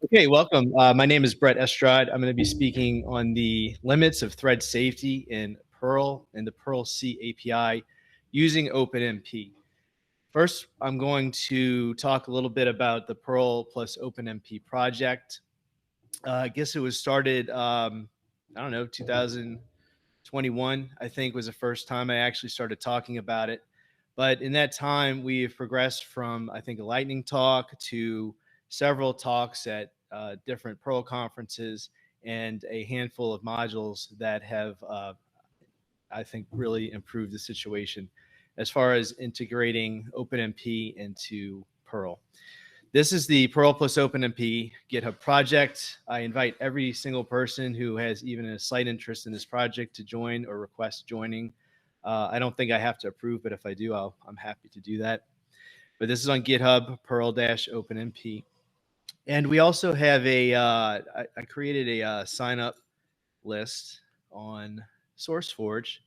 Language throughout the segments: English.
Okay, welcome. My name is Brett Estrade. I'm going to be speaking on the limits of thread safety in Perl and the Perl C API using OpenMP. First, I'm going to talk a little bit about the Perl plus OpenMP project. I guess it was started, I don't know, 2021, I think was the first time I actually started talking about it. But in that time, we've progressed from, I think, a lightning talk to several talks at different Perl conferences and a handful of modules that have, I think, really improved the situation as far as integrating OpenMP into Perl. This is the Perl plus OpenMP GitHub project. I invite every single person who has even a slight interest in this project to join or request joining. I don't think I have to approve, but if I do, I'm happy to do that. But this is on GitHub, Perl-OpenMP. And we also have I created a sign up list on SourceForge.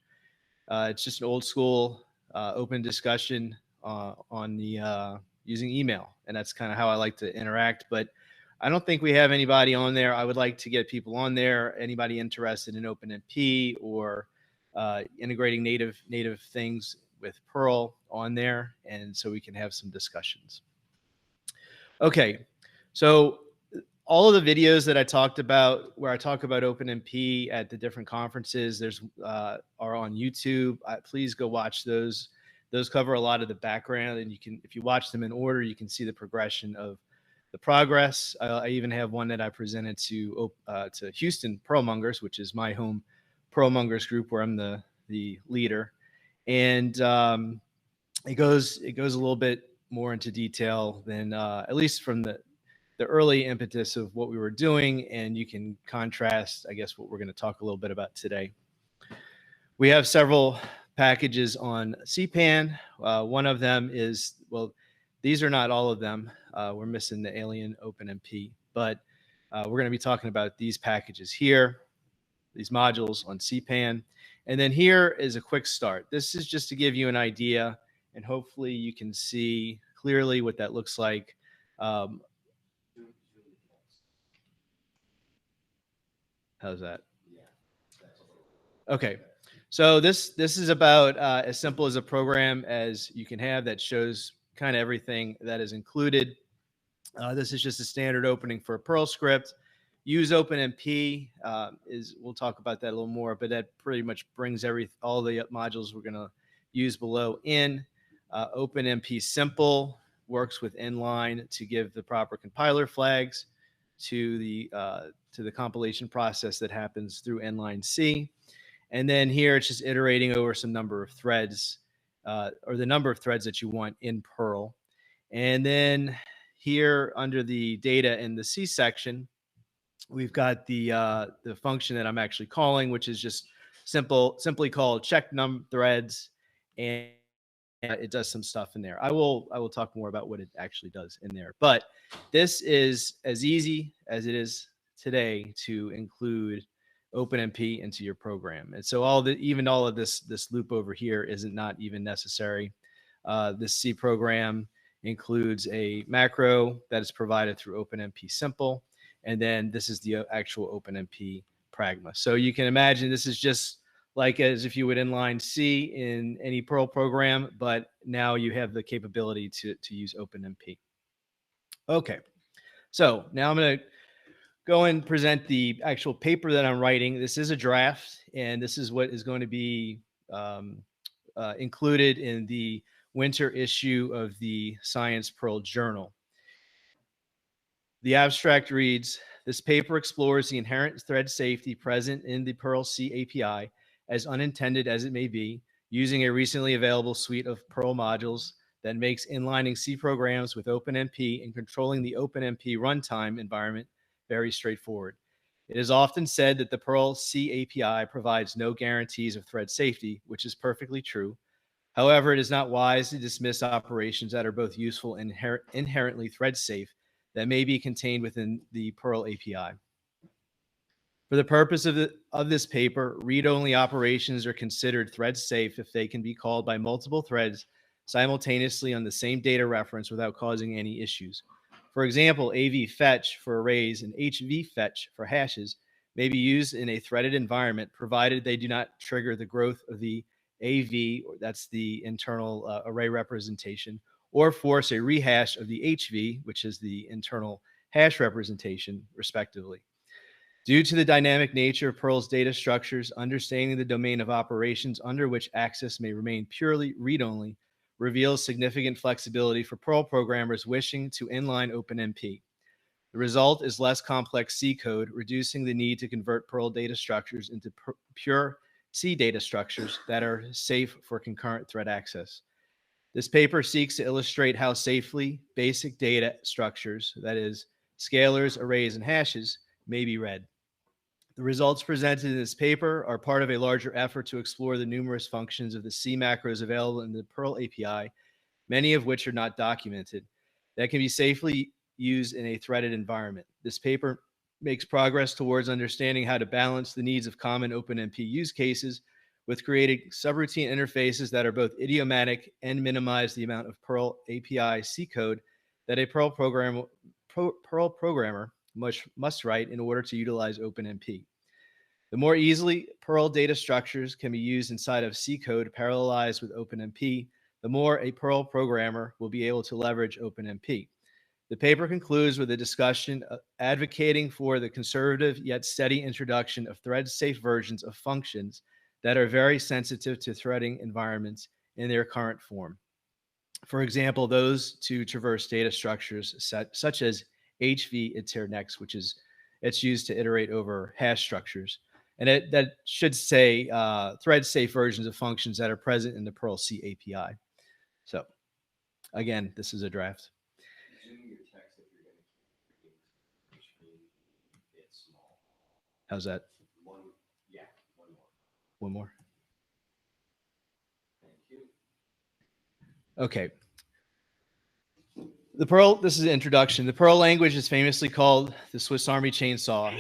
It's just an old school open discussion on the using email, and that's kind of how I like to interact. But I don't think we have anybody on there. I would like to get people on there. Anybody interested in OpenMP or integrating native things with Perl on there, and so we can have some discussions. Okay, so all of the videos that I talked about, where I talk about OpenMP at the different conferences, are on YouTube. Please go watch those. Those cover a lot of the background, and you can, if you watch them in order, you can see the progression of the progress. I even have one that I presented to Houston Perlmongers, which is my home Perlmongers group, where I'm the leader, and it goes a little bit more into detail than at least from the early impetus of what we were doing, and you can contrast, I guess, what we're going to talk a little bit about today. We have several packages on CPAN. One of them is, well, these are not all of them. We're missing the alien OpenMP, but we're going to be talking about these packages here, these modules on CPAN. And then here is a quick start. This is just to give you an idea, and hopefully you can see clearly what that looks like. How's that? Okay. So this is about as simple as a program as you can have that shows kind of everything that is included. This is just a standard opening for a Perl script. Use OpenMP we'll talk about that a little more, but that pretty much brings all the modules we're going to use below in. OpenMP simple works with inline to give the proper compiler flags to the compilation process that happens through inline C. And then here it's just iterating over some number of threads or the number of threads that you want in Perl. And then here under the data in the C section, we've got the function that I'm actually calling, which is just simply called check num threads, and it does some stuff in there. I will talk more about what it actually does in there. But this is as easy as it is today to include OpenMP into your program. And so even all of this loop over here isn't not even necessary. This C program includes a macro that is provided through OpenMP simple. And then this is the actual OpenMP pragma. So you can imagine this is just like as if you would inline C in any Perl program, but now you have the capability to use OpenMP. Okay, so now I'm going to go and present the actual paper that I'm writing. This is a draft, and this is what is going to be included in the winter issue of the Science Perl Journal. The abstract reads, this paper explores the inherent thread safety present in the Perl C API, as unintended as it may be, using a recently available suite of Perl modules that makes inlining C programs with OpenMP and controlling the OpenMP runtime environment very straightforward. It is often said that the Perl C API provides no guarantees of thread safety, which is perfectly true. However, it is not wise to dismiss operations that are both useful and inherently thread safe that may be contained within the Perl API. For the purpose of this paper, read-only operations are considered thread safe if they can be called by multiple threads simultaneously on the same data reference without causing any issues. For example, AV fetch for arrays and HV fetch for hashes may be used in a threaded environment, provided they do not trigger the growth of the AV, or that's the internal array representation, or force a rehash of the HV, which is the internal hash representation, respectively. Due to the dynamic nature of Perl's data structures, understanding the domain of operations under which access may remain purely read-only reveals significant flexibility for Perl programmers wishing to inline OpenMP. The result is less complex C code, reducing the need to convert Perl data structures into pure C data structures that are safe for concurrent thread access. This paper seeks to illustrate how safely basic data structures, that is, scalars, arrays, and hashes, may be read. The results presented in this paper are part of a larger effort to explore the numerous functions of the C macros available in the Perl API, many of which are not documented, that can be safely used in a threaded environment. This paper makes progress towards understanding how to balance the needs of common OpenMP use cases with creating subroutine interfaces that are both idiomatic and minimize the amount of Perl API C code that a Perl programmer must write in order to utilize OpenMP. The more easily Perl data structures can be used inside of C code parallelized with OpenMP, the more a Perl programmer will be able to leverage OpenMP. The paper concludes with a discussion advocating for the conservative yet steady introduction of thread-safe versions of functions that are very sensitive to threading environments in their current form. For example, those to traverse data structures such as HV iter next, which is it's used to iterate over hash structures. And that should say thread-safe versions of functions that are present in the Perl C API. So again, this is a draft. How's that? One more. Thank you. Okay. The Perl, this is an introduction. The Perl language is famously called the Swiss Army chainsaw,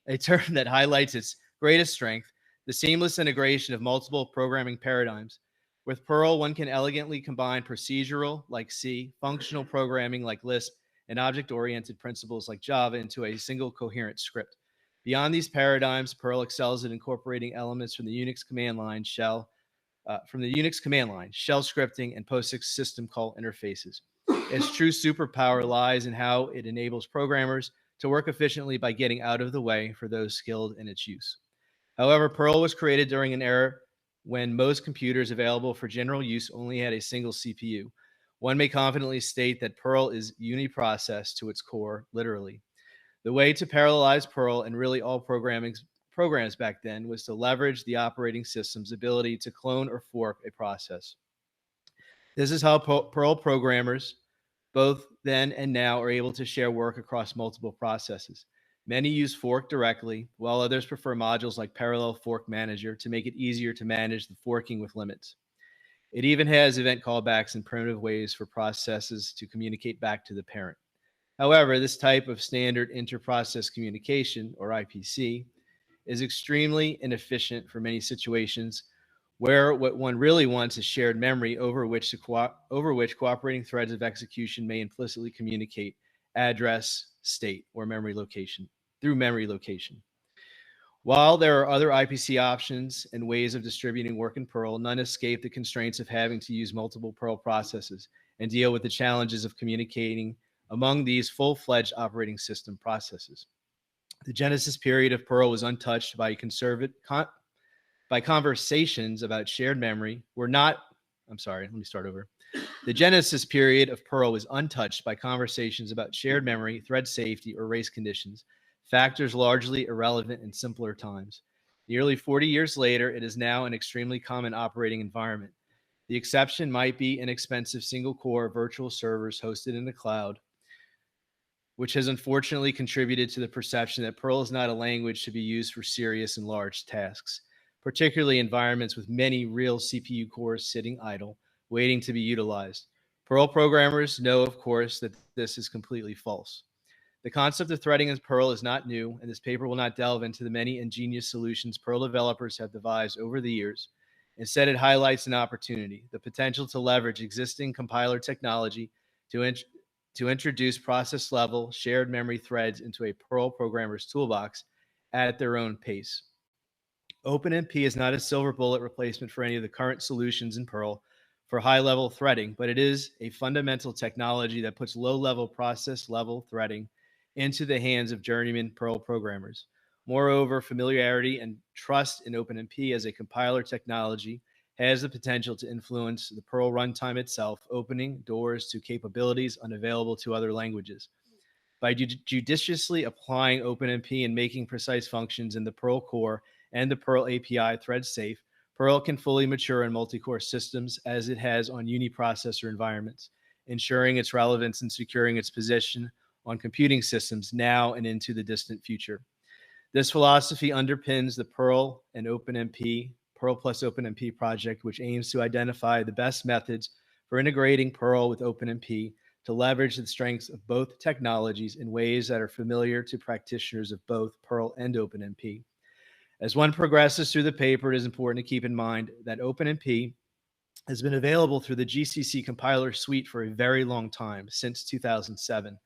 a term that highlights its greatest strength, the seamless integration of multiple programming paradigms. With Perl, one can elegantly combine procedural, like C, functional programming, like Lisp, and object-oriented principles, like Java, into a single coherent script. Beyond these paradigms, Perl excels at incorporating elements from the Unix command line, shell scripting, and POSIX system call interfaces. Its true superpower lies in how it enables programmers to work efficiently by getting out of the way for those skilled in its use. However, Perl was created during an era when most computers available for general use only had a single CPU. One may confidently state that Perl is uniprocess to its core, literally. The way to parallelize Perl and really all programs back then was to leverage the operating system's ability to clone or fork a process. This is how Perl programmers, both then and now, are able to share work across multiple processes. Many use fork directly, while others prefer modules like Parallel Fork Manager to make it easier to manage the forking with limits. It even has event callbacks and primitive ways for processes to communicate back to the parent. However, this type of standard inter-process communication, or IPC, is extremely inefficient for many situations where what one really wants is shared memory over which cooperating threads of execution may implicitly communicate address, state, or memory location through memory location. While there are other IPC options and ways of distributing work in Perl, none escape the constraints of having to use multiple Perl processes and deal with the challenges of communicating among these full-fledged operating system processes. The genesis period of Perl was untouched by conversations about shared memory. The genesis period of Perl was untouched by conversations about shared memory, thread safety, or race conditions, factors largely irrelevant in simpler times. Nearly 40 years later, it is now an extremely common operating environment. The exception might be inexpensive single-core virtual servers hosted in the cloud, which has unfortunately contributed to the perception that Perl is not a language to be used for serious and large tasks, particularly environments with many real CPU cores sitting idle, waiting to be utilized. Perl programmers know, of course, that this is completely false. The concept of threading in Perl is not new, and this paper will not delve into the many ingenious solutions Perl developers have devised over the years. Instead, it highlights an opportunity, the potential to leverage existing compiler technology to to introduce process level shared memory threads into a Perl programmer's toolbox at their own pace. OpenMP is not a silver bullet replacement for any of the current solutions in Perl for high-level threading, but it is a fundamental technology that puts low-level process-level threading into the hands of journeyman Perl programmers. Moreover, familiarity and trust in OpenMP as a compiler technology has the potential to influence the Perl runtime itself, opening doors to capabilities unavailable to other languages. By judiciously applying OpenMP and making precise functions in the Perl core and the Perl API thread safe, Perl can fully mature in multi-core systems as it has on uniprocessor environments, ensuring its relevance and securing its position on computing systems now and into the distant future. This philosophy underpins the Perl and OpenMP, Perl plus OpenMP project, which aims to identify the best methods for integrating Perl with OpenMP to leverage the strengths of both technologies in ways that are familiar to practitioners of both Perl and OpenMP. As one progresses through the paper, it is important to keep in mind that OpenMP has been available through the GCC compiler suite for a very long time, since 2007.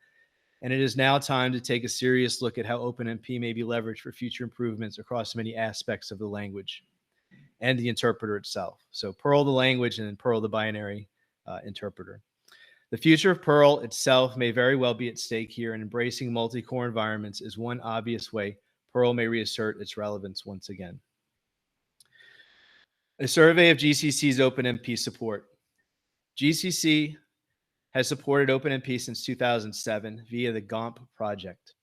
And it is now time to take a serious look at how OpenMP may be leveraged for future improvements across many aspects of the language and the interpreter itself. So Perl the language and then Perl the binary interpreter. The future of Perl itself may very well be at stake here, and embracing multi-core environments is one obvious way Perl may reassert its relevance once again. A survey of GCC's OpenMP support. GCC has supported OpenMP since 2007 via the GOMP project.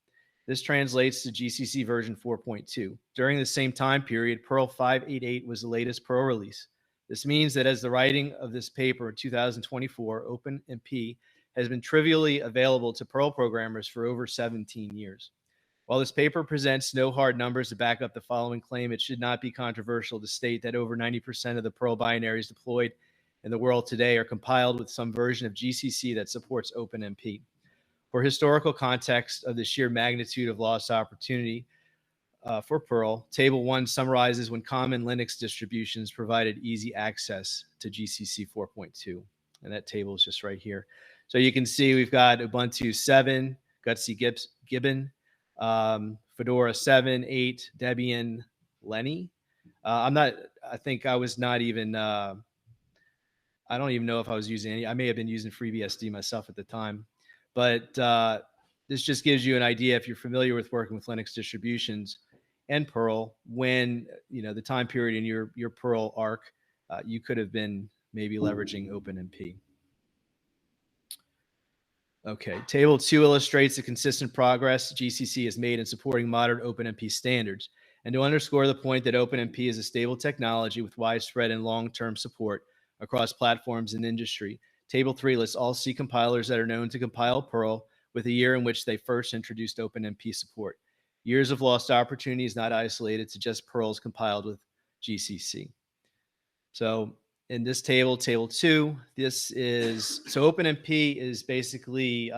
This translates to GCC version 4.2. During the same time period, Perl 588 was the latest Perl release. This means that as the writing of this paper in 2024, OpenMP has been trivially available to Perl programmers for over 17 years. While this paper presents no hard numbers to back up the following claim, it should not be controversial to state that over 90% of the Perl binaries deployed in the world today are compiled with some version of GCC that supports OpenMP. For historical context of the sheer magnitude of lost opportunity for Perl, Table 1 summarizes when common Linux distributions provided easy access to GCC 4.2. And that table is just right here. So you can see we've got Ubuntu 7, Gutsy Gibbon, Fedora 7, 8, Debian, Lenny. I don't even know if I was using any. I may have been using FreeBSD myself at the time. But this just gives you an idea, if you're familiar with working with Linux distributions and Perl, when the time period in your Perl arc, you could have been maybe leveraging OpenMP. Okay, Table 2 illustrates the consistent progress GCC has made in supporting modern OpenMP standards. And to underscore the point that OpenMP is a stable technology with widespread and long-term support across platforms and industry, Table 3 lists all C compilers that are known to compile Perl with a year in which they first introduced OpenMP support. Years of lost opportunity is not isolated to just Perls compiled with GCC. So in this table, Table 2, OpenMP is basically,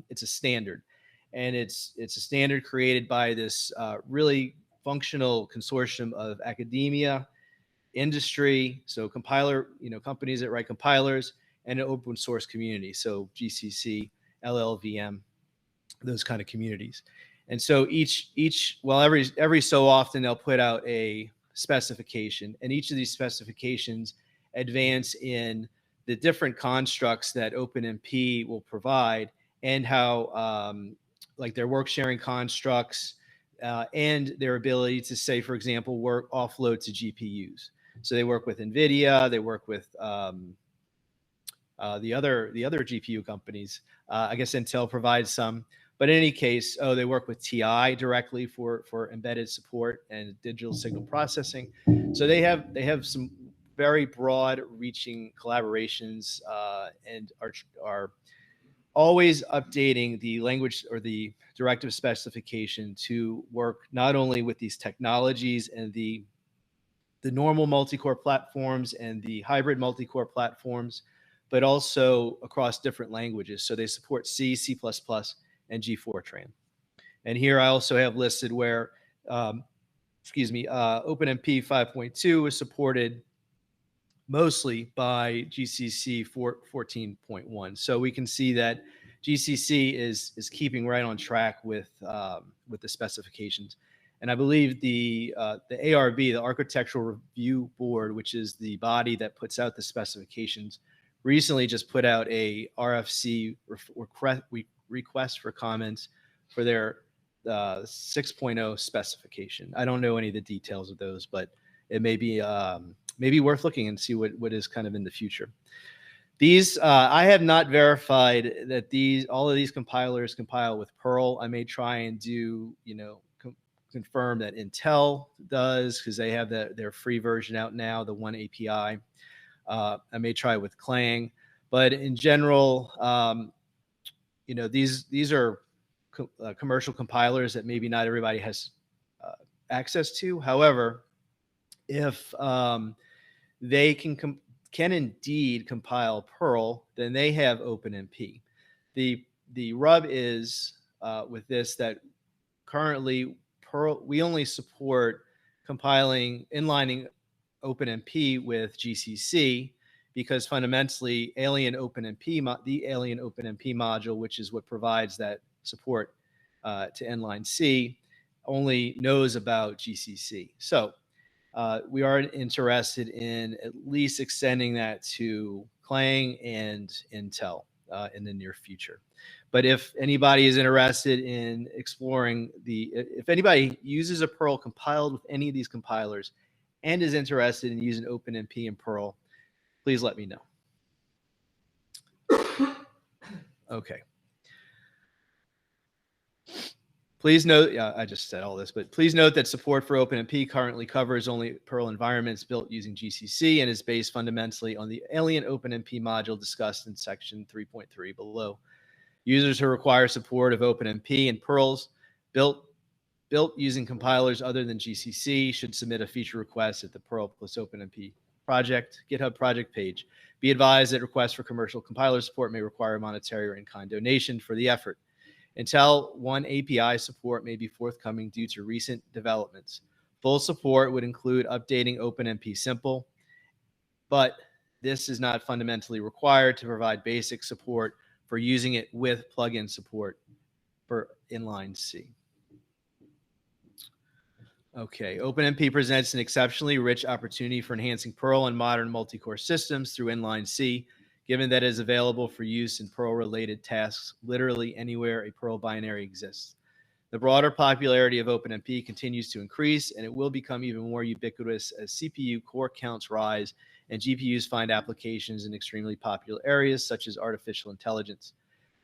it's a standard. And it's a standard created by this really functional consortium of academia, industry, so compiler, companies that write compilers, and an open source community, so GCC, LLVM, those kind of communities. And so every so often they'll put out a specification, and each of these specifications advance in the different constructs that OpenMP will provide, and how like their work sharing constructs and their ability to, say, for example, offload to GPUs. So they work with NVIDIA, they work with the other GPU companies. I guess Intel provides some, but in any case, they work with TI directly for embedded support and digital signal processing. So they have some very broad-reaching collaborations and are always updating the language or the directive specification to work not only with these technologies and the normal multi-core platforms and the hybrid multi-core platforms, but also across different languages. So they support C, C++, and G-Fortran. And here I also have listed where, OpenMP 5.2 is supported mostly by GCC 14.1. So we can see that GCC is keeping right on track with the specifications. And I believe the ARB, the Architectural Review Board, which is the body that puts out the specifications, recently just put out a RFC request for comments for their 6.0 specification. I don't know any of the details of those, but it may be worth looking and see what is kind of in the future. These I have not verified that all of these compilers compile with Perl. I may try and do confirm that Intel does, because they have their free version out now, the one API. I may try with Clang, but in general, these are commercial compilers that maybe not everybody has access to. However, if they can indeed compile Perl, then they have OpenMP. The rub is with this that currently Perl, we only support compiling, inlining OpenMP with GCC, because fundamentally the Alien OpenMP module, which is what provides that support to inline C, only knows about GCC. So we are interested in at least extending that to Clang and Intel in the near future. But if anybody is interested in exploring if anybody uses a Perl compiled with any of these compilers and is interested in using OpenMP and Perl, please let me know. Okay. Please note, I just said all this, but please note that support for OpenMP currently covers only Perl environments built using GCC and is based fundamentally on the Alien OpenMP module discussed in section 3.3 below. Users who require support of OpenMP and Perls built using compilers other than GCC should submit a feature request at the Perl plus OpenMP project GitHub project page. Be advised that requests for commercial compiler support may require a monetary or in-kind donation for the effort. Until one API support may be forthcoming due to recent developments. Full support would include updating OpenMP simple, but this is not fundamentally required to provide basic support for using it with plugin support for inline C. Okay, OpenMP presents an exceptionally rich opportunity for enhancing Perl and modern multi-core systems through inline C, given that it is available for use in Perl-related tasks literally anywhere a Perl binary exists. The broader popularity of OpenMP continues to increase, and it will become even more ubiquitous as CPU core counts rise and GPUs find applications in extremely popular areas such as artificial intelligence.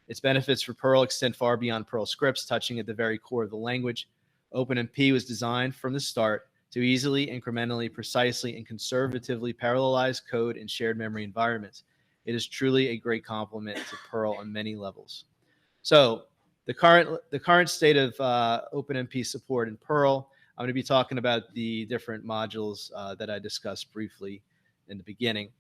Its benefits for Perl extend far beyond Perl scripts, touching at the very core of the language. OpenMP was designed from the start to easily, incrementally, precisely, and conservatively parallelize code in shared memory environments. It is truly a great complement to Perl on many levels. So the current state of OpenMP support in Perl, I'm going to be talking about the different modules that I discussed briefly in the beginning.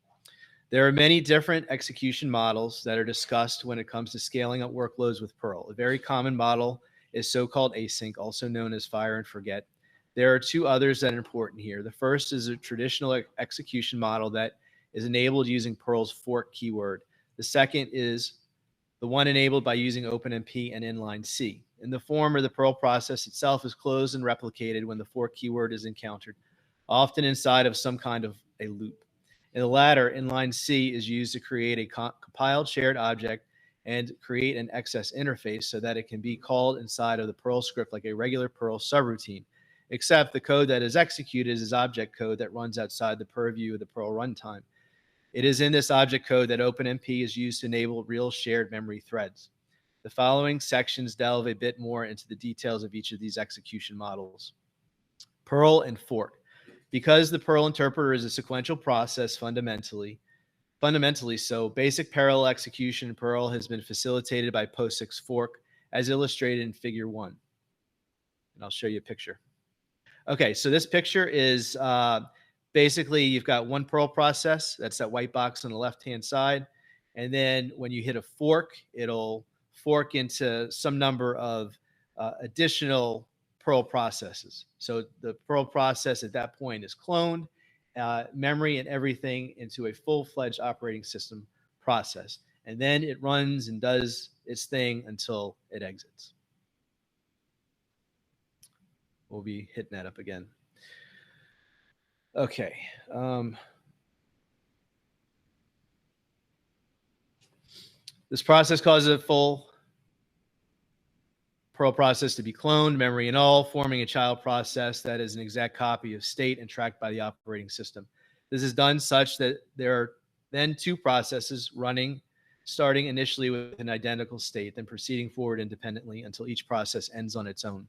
There are many different execution models that are discussed when it comes to scaling up workloads with Perl. A very common model is so-called async, also known as fire and forget. There are two others that are important here. The first is a traditional execution model that is enabled using Perl's fork keyword. The second is the one enabled by using OpenMP and inline C. In the former, the Perl process itself is closed and replicated when the fork keyword is encountered, often inside of some kind of a loop. In the latter, inline C is used to create a compiled shared object and create an XS interface so that it can be called inside of the Perl script like a regular Perl subroutine, except the code that is executed is object code that runs outside the purview of the Perl runtime. It is in this object code that OpenMP is used to enable real shared memory threads. The following sections delve a bit more into the details of each of these execution models. Perl and fork. Because the Perl interpreter is a sequential process fundamentally so, basic parallel execution in Perl has been facilitated by POSIX fork, as illustrated in Figure 1. And I'll show you a picture. Okay, so this picture is basically you've got one Perl process. That's that white box on the left-hand side. And then when you hit a fork, it'll fork into some number of additional Perl processes. So the Perl process at that point is cloned, memory and everything into a full-fledged operating system process. And then it runs and does its thing until it exits. We'll be hitting that up again. Okay. This process causes a full Perl process to be cloned, memory and all, forming a child process that is an exact copy of state and tracked by the operating system. This is done such that there are then two processes running, starting initially with an identical state, then proceeding forward independently until each process ends on its own.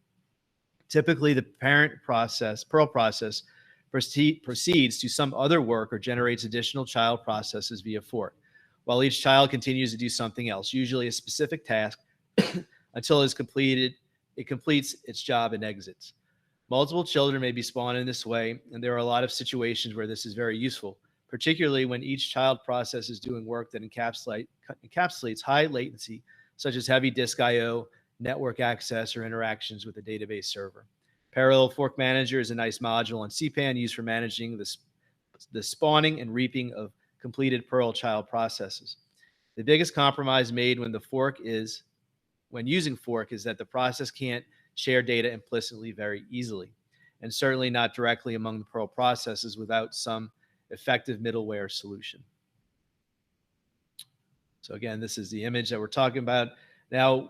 Typically, the parent process, Perl process, proceeds to some other work or generates additional child processes via fork, while each child continues to do something else, usually a specific task, until it is completed, it completes its job and exits. Multiple children may be spawned in this way, and there are a lot of situations where this is very useful, particularly when each child process is doing work that encapsulates high latency, such as heavy disk I/O, network access, or interactions with a database server. Parallel Fork Manager is a nice module on CPAN used for managing the spawning and reaping of completed Perl child processes. The biggest compromise made when using fork is that the process can't share data implicitly very easily, and certainly not directly among the Perl processes without some effective middleware solution. So again, this is the image that we're talking about. Now,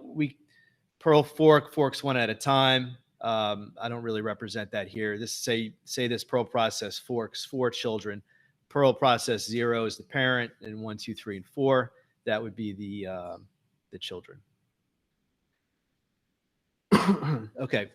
Perl forks one at a time. I don't really represent that here. This say this Perl process forks 4 children. Perl process 0 is the parent, and 1, 2, 3, and 4, that would be the children. Okay.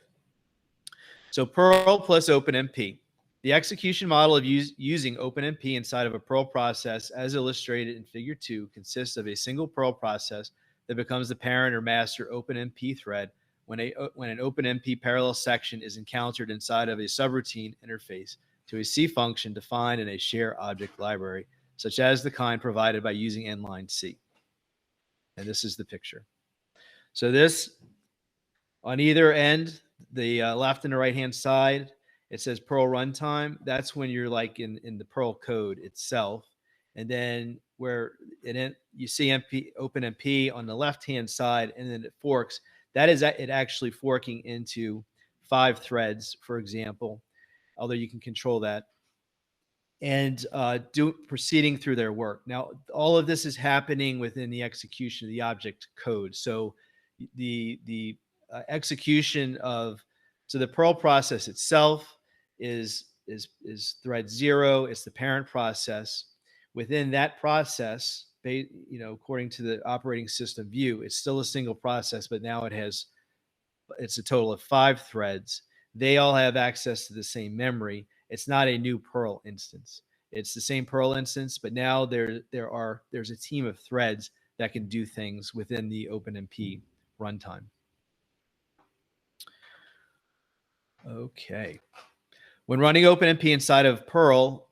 So Perl plus OpenMP. The execution model of using OpenMP inside of a Perl process, as illustrated in Figure 2, consists of a single Perl process that becomes the parent or master OpenMP thread when an OpenMP parallel section is encountered inside of a subroutine interface to a C function defined in a share object library, such as the kind provided by using inline C. And this is the picture. So this, on either end, the left and the right-hand side, it says Perl runtime. That's when you're like in the Perl code itself. And then where you see OpenMP on the left-hand side, and then it forks. That is it actually forking into 5 threads, for example, although you can control that, and proceeding through their work. Now, all of this is happening within the execution of the object code. So the execution of the Perl process itself is thread 0. It's the parent process. Within that process, according to the operating system view, it's still a single process, but now it's a total of 5 threads. They all have access to the same memory. It's not a new Perl instance. It's the same Perl instance, but now there's a team of threads that can do things within the OpenMP runtime. Okay. When running OpenMP inside of Perl,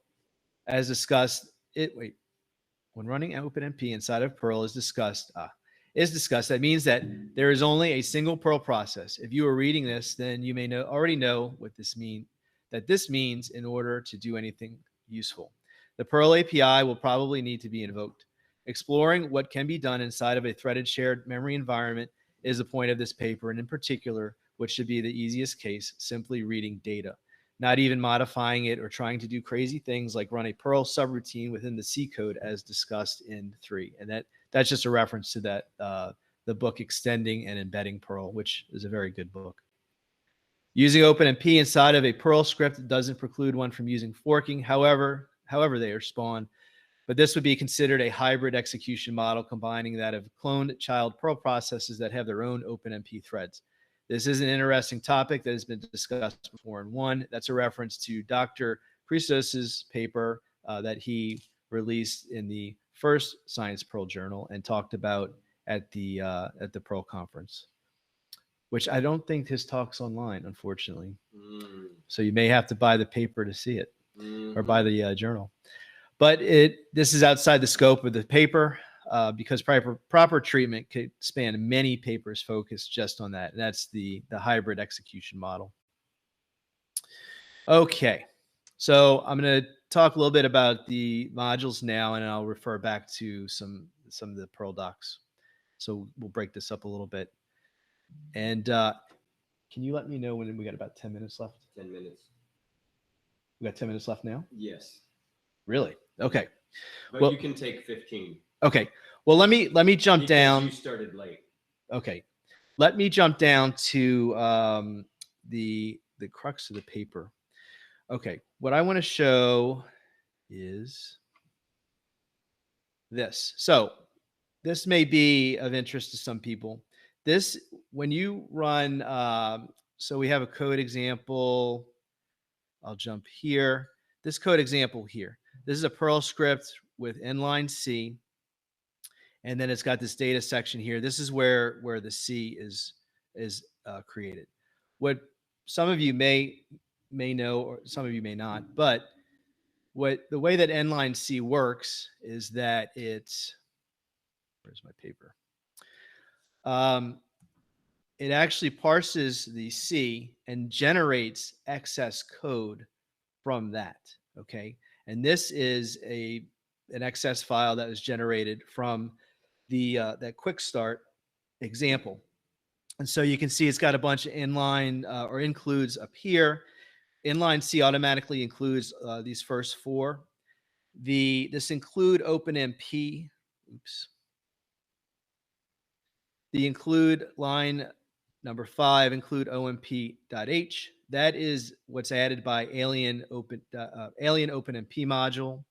as discussed, when running OpenMP inside of Perl is discussed, that means that there is only a single Perl process. If you are reading this, then you may already know what this means in order to do anything useful. The Perl API will probably need to be invoked. Exploring what can be done inside of a threaded shared memory environment is the point of this paper, and in particular, which should be the easiest case, simply reading data, not even modifying it or trying to do crazy things like run a Perl subroutine within the C code as discussed in 3. And that's just a reference to that the book Extending and Embedding Perl, which is a very good book. Using OpenMP inside of a Perl script doesn't preclude one from using forking, however they are spawned. But this would be considered a hybrid execution model, combining that of cloned child Perl processes that have their own OpenMP threads. This is an interesting topic that has been discussed before in 1. That's a reference to Dr. Christos's paper that he released in the first Science Perl journal and talked about at the Perl conference, which I don't think his talk's online, unfortunately. So you may have to buy the paper to see it, or buy the journal. But this is outside the scope of the paper because proper treatment could span many papers focused just on that. And that's the hybrid execution model. Okay, so I'm going to talk a little bit about the modules now, and I'll refer back to some of the Perl docs. So we'll break this up a little bit. And can you let me know when we got about 10 minutes left? 10 minutes. We got 10 minutes left now? Yes. Really? Okay. But well, you can take 15. Okay. Well, let me jump because down. You started late. Okay. Let me jump down to the crux of the paper. Okay. What I want to show is this. So this may be of interest to some people. This, when you run, so we have a code example. I'll jump here. This code example here. This is a Perl script with inline C. And then it's got this data section here. This is where the C is created. What some of you may know, or some of you may not, but the way that inline C works is that it's, where's my paper? It actually parses the C and generates excess code from that. Okay, and this is an excess file that was generated from the that quick start example. And so you can see it's got a bunch of inline or includes up here. Inline C automatically includes these first four. This include OpenMP. Oops. The include line number 5 include OMP.h. That is what's added by alien OpenMP module.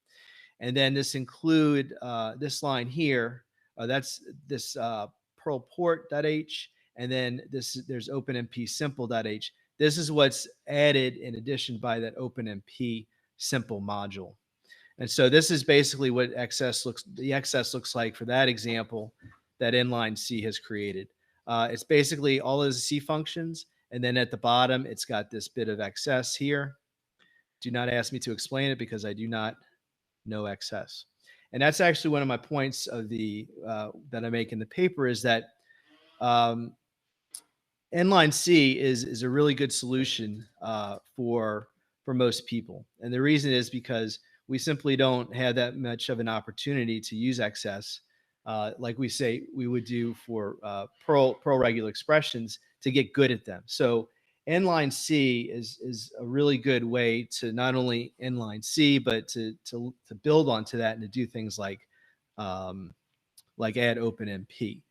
And then this include this line here. That's this Perl port.h. And then there's OpenMP simple.h. This is what's added in addition by that OpenMP simple module. And so this is basically what the excess looks like for that example that inline C has created. It's basically all of the C functions. And then at the bottom, it's got this bit of excess here. Do not ask me to explain it because I do not know excess. And that's actually one of my points of that I make in the paper is that inline C is a really good solution for most people. And the reason is because we simply don't have that much of an opportunity to use excess like we say we would do for Perl regular expressions to get good at them. So inline C is a really good way to not only inline C, but to build onto that and to do things like add OpenMP.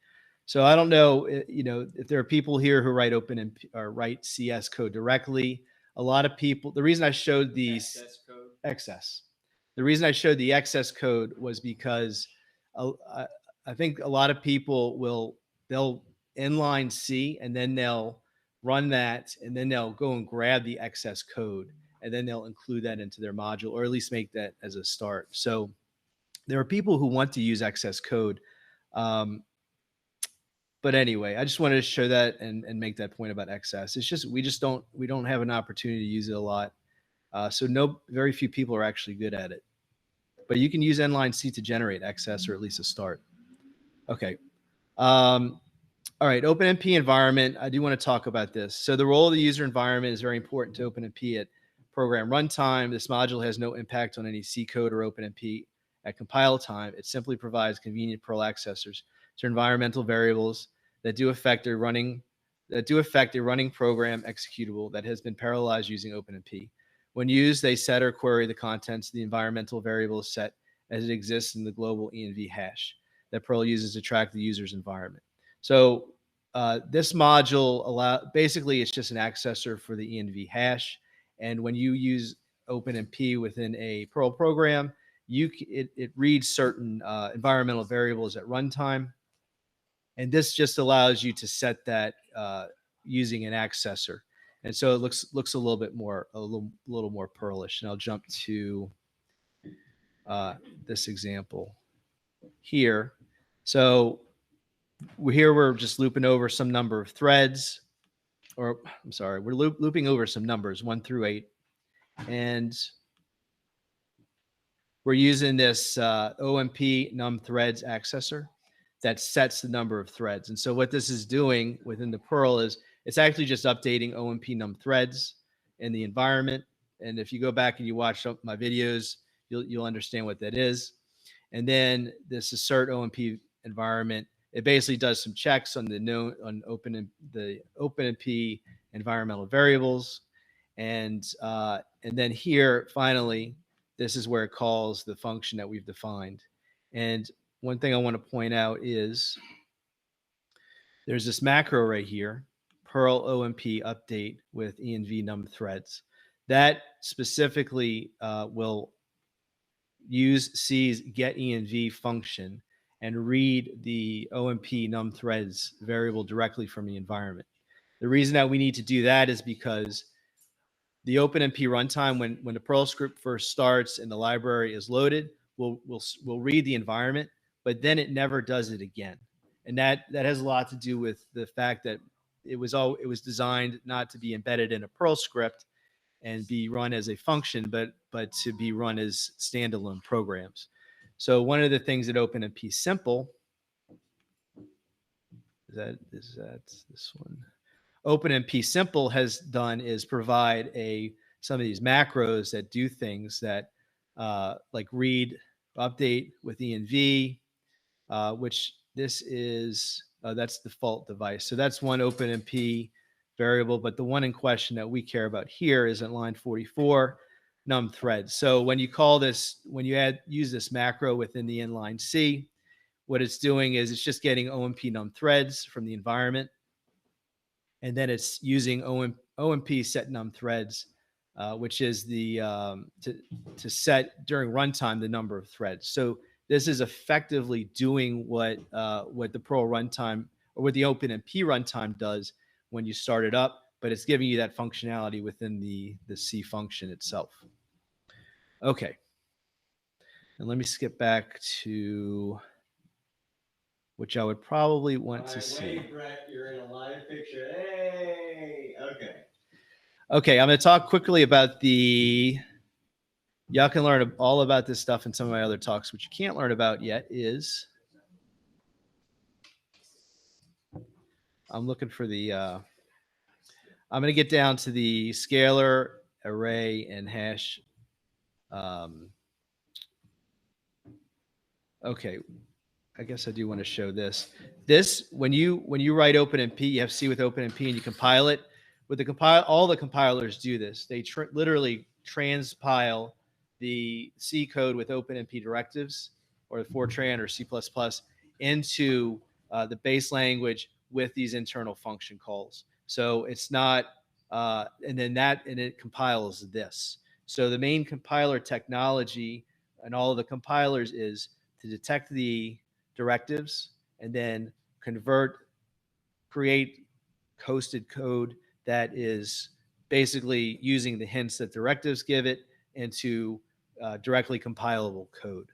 So I don't know, if there are people here who write OpenMP or write CS code directly. A lot of people. The reason I showed the excess. The reason I showed the excess code was because I think a lot of people they'll inline C and then they'll run that and then they'll go and grab the excess code and then they'll include that into their module or at least make that as a start. So there are people who want to use excess code. But anyway, I just wanted to show that and make that point about excess. It's just we don't have an opportunity to use it a lot. So very few people are actually good at it. But you can use inline C to generate excess or at least a start. Okay. All right, OpenMP environment. I do want to talk about this. So the role of the user environment is very important to OpenMP at program runtime. This module has no impact on any C code or OpenMP at compile time. It simply provides convenient Perl accessors to environmental variables that do affect a running program executable that has been parallelized using OpenMP. When used, they set or query the contents of the environmental variable set as it exists in the global env hash that Perl uses to track the user's environment. So this module basically it's just an accessor for the env hash. And when you use OpenMP within a Perl program, it reads certain environmental variables at runtime. And this just allows you to set that using an accessor. And so it looks a little more Perlish. And I'll jump to this example here. So we're just looping over some number of threads, or I'm sorry, we're looping over some numbers 1 through 8. And we're using this OMP num threads accessor that sets the number of threads. And so what this is doing within the Perl is it's actually just updating OMP num threads in the environment. And if you go back and you watch my videos, you'll understand what that is. And then this assert OMP environment it basically does some checks on the OpenMP environmental variables, and then here finally, this is where it calls the function that we've defined. And one thing I want to point out is there's this macro right here, Perl OMP update with env num threads. That specifically will use C's getEnv function and read the OMP num threads variable directly from the environment. The reason that we need to do that is because the OpenMP runtime, when the Perl script first starts and the library is loaded, will read the environment, but then it never does it again. And that has a lot to do with the fact that it was designed not to be embedded in a Perl script and be run as a function, but to be run as standalone programs. So one of the things that OpenMP Simple is that this one. OpenMP Simple has done is provide some of these macros that do things that like read, update with env, which this is that's default device. So that's one OpenMP variable, but the one in question that we care about here is at line 44, num threads. So when you call this, when you use this macro within the inline C, what it's doing is it's just getting OMP num threads from the environment, and then it's using OMP set num threads, which is the to set during runtime the number of threads. So this is effectively doing what the Perl runtime or what the OpenMP runtime does when you start it up, but it's giving you that functionality within the C function itself. Okay, and let me skip back to which I would probably want to see. Wait, Brett, you're in a live picture. Hey, okay. Okay, I'm going to talk quickly about the. Y'all can learn all about this stuff in some of my other talks. What you can't learn about yet is I'm looking for the. I'm going to get down to the scalar, array, and hash. Okay, I guess I do want to show this. This when you write OpenMP, you have C with OpenMP, and you compile it. With the all the compilers do this. They literally transpile the C code with OpenMP directives or Fortran or C++ into the base language with these internal function calls. So it's not, and it compiles this. So the main compiler technology and all of the compilers is to detect the directives and then create hosted code that is basically using the hints that directives give it into directly compilable code.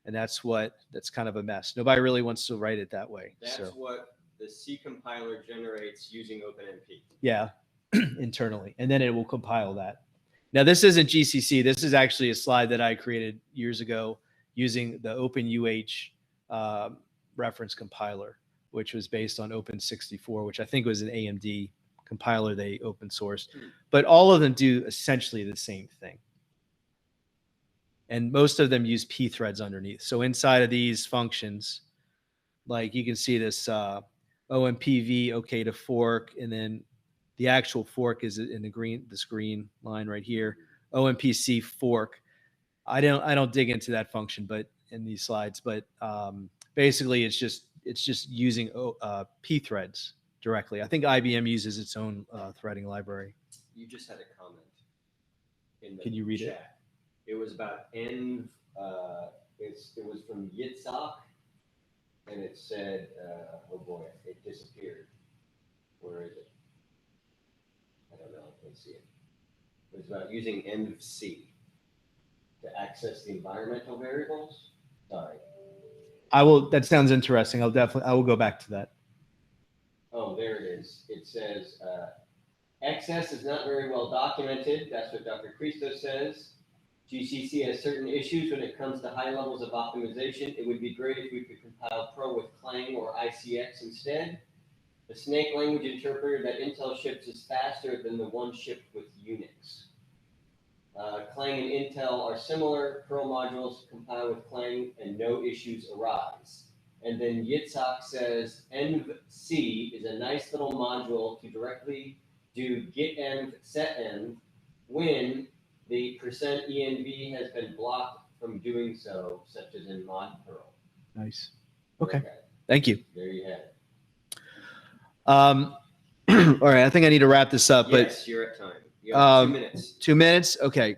And that's kind of a mess. Nobody really wants to write it that way. That's what the C compiler generates using OpenMP. Yeah, internally. And then it will compile that. Now, this isn't GCC. This is actually a slide that I created years ago using the OpenUH reference compiler, which was based on Open64, which I think was an AMD compiler they open sourced. But all of them do essentially the same thing. And most of them use p threads underneath. So inside of these functions, like you can see this OMPV, okay to fork, and then the actual fork is in this green line right here. OMPC fork. I don't dig into that function, but in these slides, but basically it's just using p threads directly. I think IBM uses its own threading library. You just had a comment in the Can you read chat. it? It was about env. It was from Yitzhak, and it said, "Oh boy, it disappeared. Where is it? I don't know. I can't see it. It was about using env-c to access the environmental variables. Sorry. I will. That sounds interesting. I will go back to that. Oh, there it is. It says XS is not very well documented. That's what Dr. Christo says. GCC has certain issues when it comes to high levels of optimization. It would be great if we could compile Perl with Clang or ICX instead. The snake language interpreter that Intel ships is faster than the one shipped with Unix. Clang and Intel are similar. Perl modules compile with Clang and no issues arise. And then Yitzhak says env-c is a nice little module to directly do get-env, set-env when the %env has been blocked from doing so, such as in mod Perl. Nice. Okay. Thank you. There you have it. All right, I think I need to wrap this up. Yes, you're at time. You have 2 minutes. 2 minutes? Okay.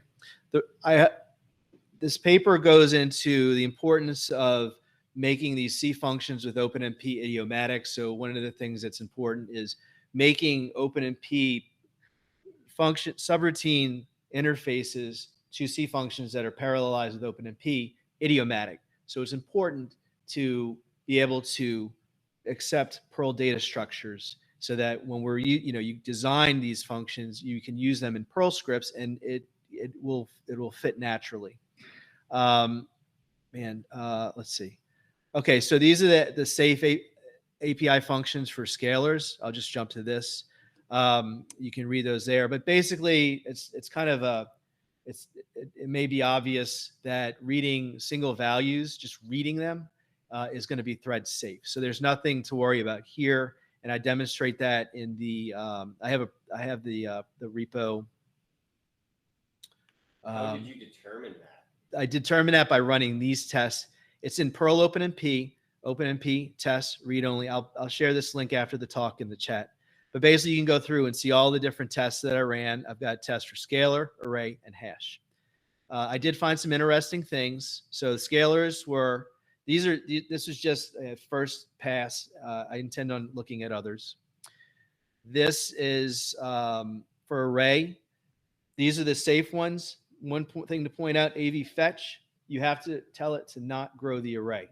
This paper goes into the importance of making these C functions with OpenMP idiomatic. So one of the things that's important is making OpenMP function subroutine interfaces to C functions that are parallelized with OpenMP idiomatic. So it's important to be able to accept Perl data structures so that when you design these functions, you can use them in Perl scripts and it will fit naturally. Let's see. Okay, so these are the safe API functions for scalars. I'll just jump to this. You can read those there, but basically it's kind of it may be obvious that reading single values, just reading them, is going to be thread safe. So there's nothing to worry about here, and I demonstrate that in the I have the repo. How did you determine that? I determined that by running these tests. It's in Perl OpenMP tests, read only. I'll share this link after the talk in the chat. But basically, you can go through and see all the different tests that I ran. I've got tests for scalar, array, and hash. I did find some interesting things. So the scalars were, this was just a first pass. I intend on looking at others. This is for array. These are the safe ones. One thing to point out, AV fetch, you have to tell it to not grow the array.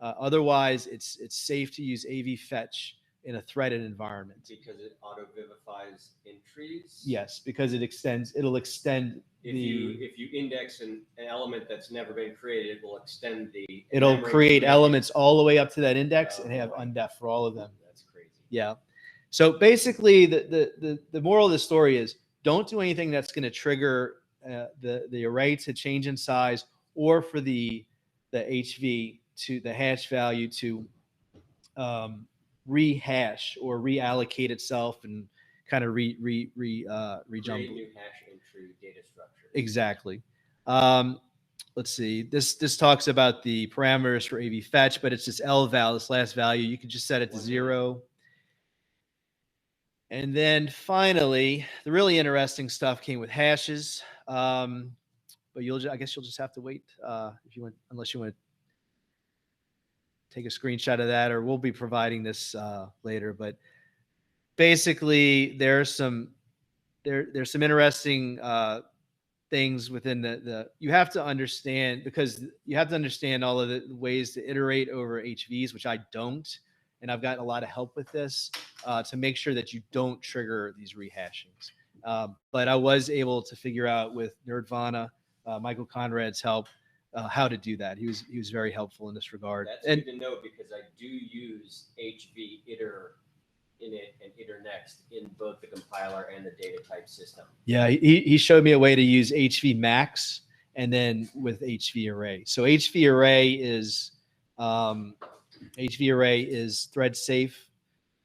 Otherwise, it's safe to use AV fetch in a threaded environment. Because it auto-vivifies entries? Yes, because it'll extend if you index an element that's never been created, it will extend the... It'll create elements all the way up to that index and have undef for all of them. That's crazy. Yeah. So basically, the moral of the story is don't do anything that's going to trigger the array to change in size or for the HV to the hash value to rehash or reallocate itself and kind of rejumble. Create new hash entry data structure. Exactly. Let's see. This talks about the parameters for AV fetch, but it's just L-val, this last value. You can just set it to 0. And then finally, the really interesting stuff came with hashes. But I guess you'll just have to wait unless you want to take a screenshot of that, or we'll be providing this later. But basically, there's some interesting things within you have to understand, because you have to understand all of the ways to iterate over HVs, which I don't. And I've gotten a lot of help with this to make sure that you don't trigger these rehashings. But I was able to figure out with Nerdvana, Michael Conrad's help, how to do that. He was very helpful in this regard. That's good to know, because I do use HV iter init and iter next in both the compiler and the data type system. Yeah, he showed me a way to use HV max and then with HV array. So HV array is thread safe,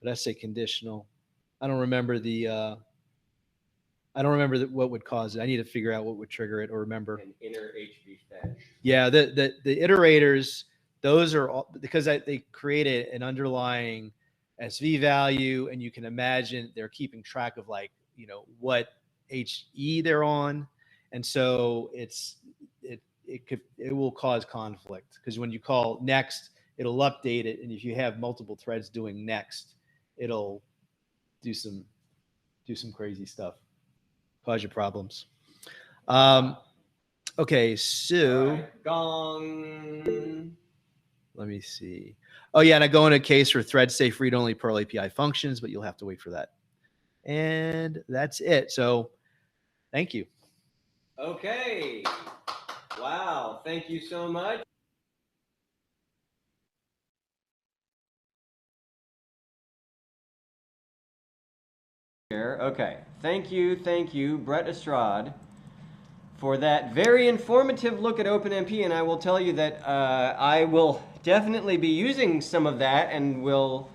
but I say conditional. I don't remember what would cause it. I need to figure out what would trigger it or remember. An inner HV fetch. Yeah, the iterators, those are all because they created an underlying SV value, and you can imagine they're keeping track of what HE they're on, and so it will cause conflict, because when you call next, it'll update it, and if you have multiple threads doing next, it'll do some crazy stuff, cause you problems. Okay, so right, gong. Let me see. Oh yeah, and I go into a case for thread safe read only Perl API functions, but you'll have to wait for that. And that's it. So thank you. Okay. Wow. Thank you so much. Okay. Thank you, Brett Estrade, for that very informative look at OpenMP. And I will tell you that I will definitely be using some of that, and we'll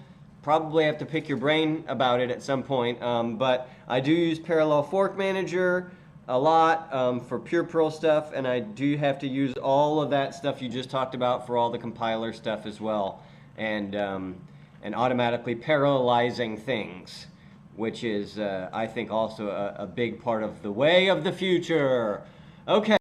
probably have to pick your brain about it at some point. But I do use Parallel Fork Manager a lot for pure Perl stuff, and I do have to use all of that stuff you just talked about for all the compiler stuff as well, and automatically parallelizing things, which is I think also a big part of the way of the future. Okay.